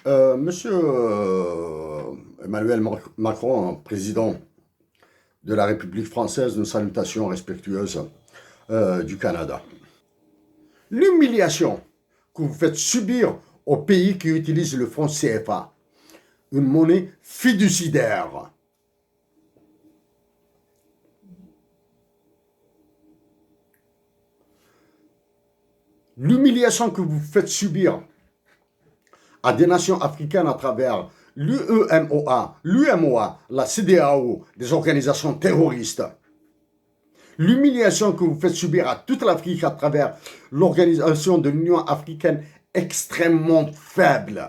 Monsieur Emmanuel Macron, président de la République française, une salutation respectueuse du Canada. L'humiliation que vous faites subir aux pays qui utilisent le franc CFA, une monnaie fiduciaire. L'humiliation que vous faites subir à des nations africaines à travers l'UMOA, la CEDEAO, des organisations terroristes. L'humiliation que vous faites subir à toute l'Afrique à travers l'organisation de l'Union africaine extrêmement faible.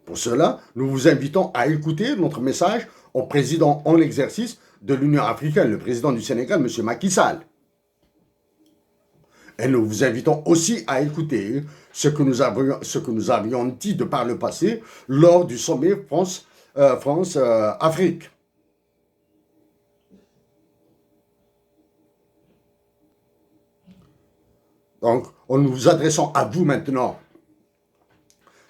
Pour cela, nous vous invitons à écouter notre message au président en exercice de l'Union africaine, le président du Sénégal, M. Macky Sall. Et nous vous invitons aussi à écouter ce que nous avions dit de par le passé lors du sommet France-Afrique. Donc, en nous adressant à vous maintenant,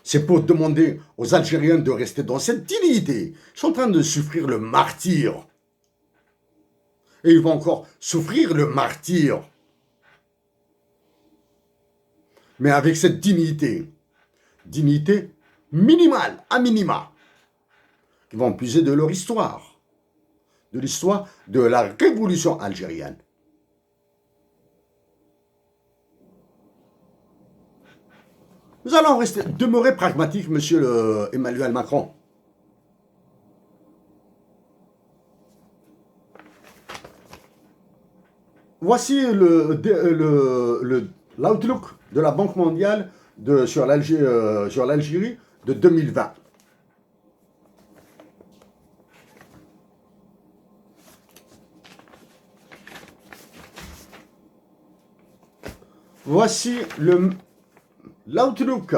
c'est pour demander aux Algériens de rester dans cette dignité. Ils sont en train de souffrir le martyre. Et ils vont encore souffrir le martyre. Mais avec cette dignité minimale, à minima, qui vont puiser de leur histoire, de l'histoire de la révolution algérienne. Nous allons demeurer pragmatiques, monsieur Emmanuel Macron. Voici l'outlook de la Banque mondiale sur l'Algérie de 2020. Voici l'outlook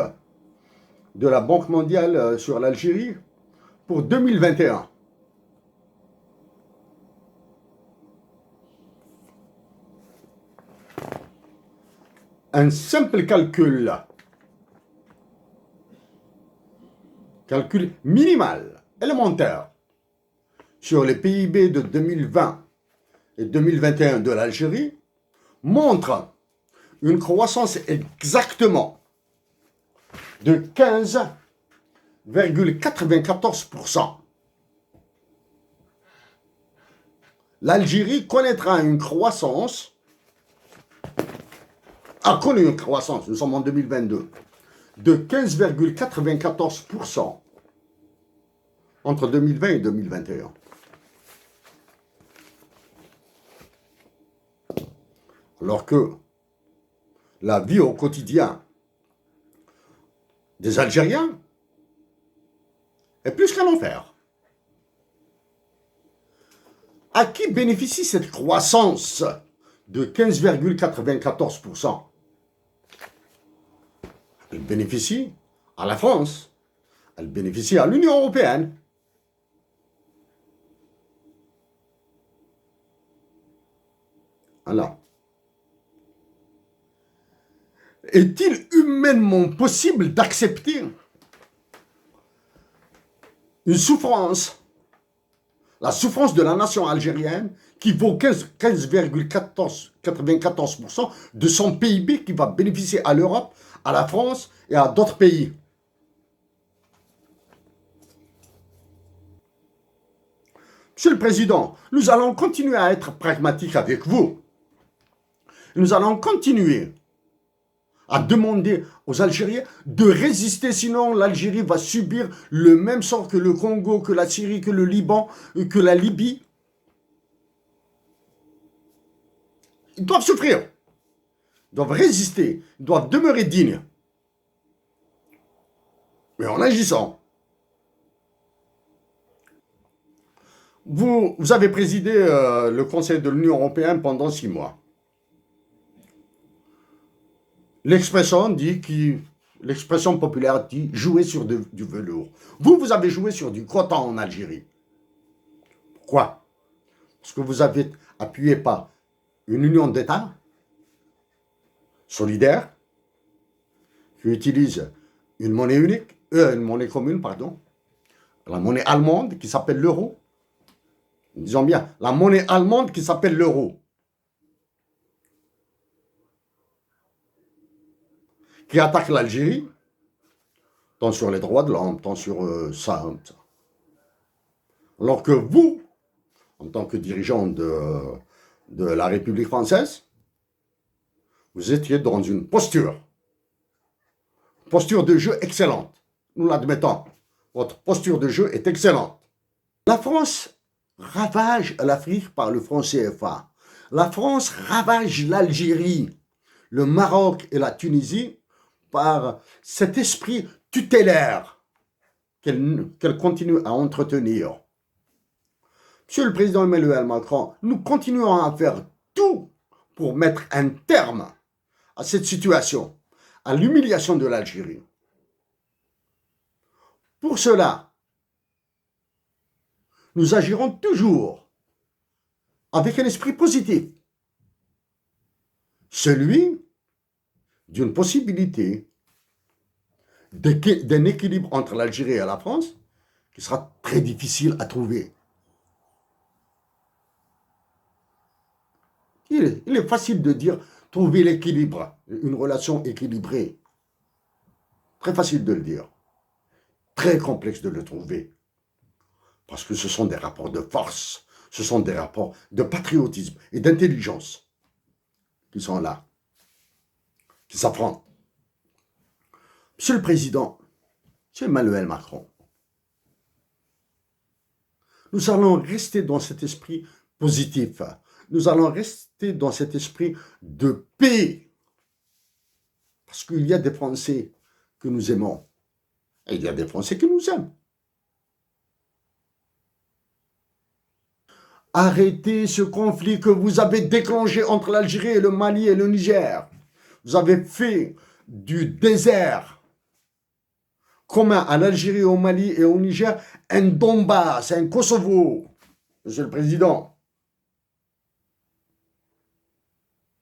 de la Banque mondiale sur l'Algérie pour 2021. Un simple calcul minimal, élémentaire, sur les PIB de 2020 et 2021 de l'Algérie montre une croissance exactement de 15,94%. L'Algérie connaîtra une croissance, a connu une croissance, nous sommes en 2022, de 15,94% entre 2020 et 2021. Alors que la vie au quotidien des Algériens est plus qu'un enfer. À qui bénéficie cette croissance de 15,94%? Elle bénéficie à la France, elle bénéficie à l'Union européenne. Voilà. Est-il humainement possible d'accepter une souffrance, la souffrance de la nation algérienne, qui vaut 15,94% de son PIB qui va bénéficier à l'Europe, à la France et à d'autres pays? Monsieur le Président, nous allons continuer à être pragmatiques avec vous. Nous allons continuer à demander aux Algériens de résister, sinon l'Algérie va subir le même sort que le Congo, que la Syrie, que le Liban, que la Libye. Ils doivent souffrir, ils doivent résister, ils doivent demeurer dignes. Mais en agissant. Vous avez présidé le Conseil de l'Union européenne pendant 6 mois. L'expression populaire dit jouer sur du velours. Vous avez joué sur du coton en Algérie. Pourquoi? Parce que vous avez appuyé par une union d'États solidaire, qui utilise une monnaie unique, une monnaie commune, pardon, la monnaie allemande qui s'appelle l'euro. Disons bien, la monnaie allemande qui s'appelle l'euro, qui attaque l'Algérie, tant sur les droits de l'homme, tant sur ça. Alors que vous, en tant que dirigeant de la République française, vous étiez dans une posture de jeu excellente. Nous l'admettons. Votre posture de jeu est excellente. La France ravage l'Afrique par le franc CFA. La France ravage l'Algérie, le Maroc et la Tunisie par cet esprit tutélaire qu'elle continue à entretenir. Monsieur le Président Emmanuel Macron, nous continuons à faire tout pour mettre un terme à cette situation, à l'humiliation de l'Algérie. Pour cela, nous agirons toujours avec un esprit positif, celui d'une possibilité d'un équilibre entre l'Algérie et la France qui sera très difficile à trouver. Il est facile de dire trouver l'équilibre, une relation équilibrée. Très facile de le dire. Très complexe de le trouver. Parce que ce sont des rapports de force, ce sont des rapports de patriotisme et d'intelligence qui sont là, qui s'affrontent. Monsieur le Président, monsieur Emmanuel Macron, nous allons rester dans cet esprit positif. Nous allons rester dans cet esprit de paix. Parce qu'il y a des Français que nous aimons. Et il y a des Français qui nous aiment. Arrêtez ce conflit que vous avez déclenché entre l'Algérie et le Mali et le Niger. Vous avez fait du désert commun à l'Algérie, au Mali et au Niger un Donbass, un Kosovo, Monsieur le Président.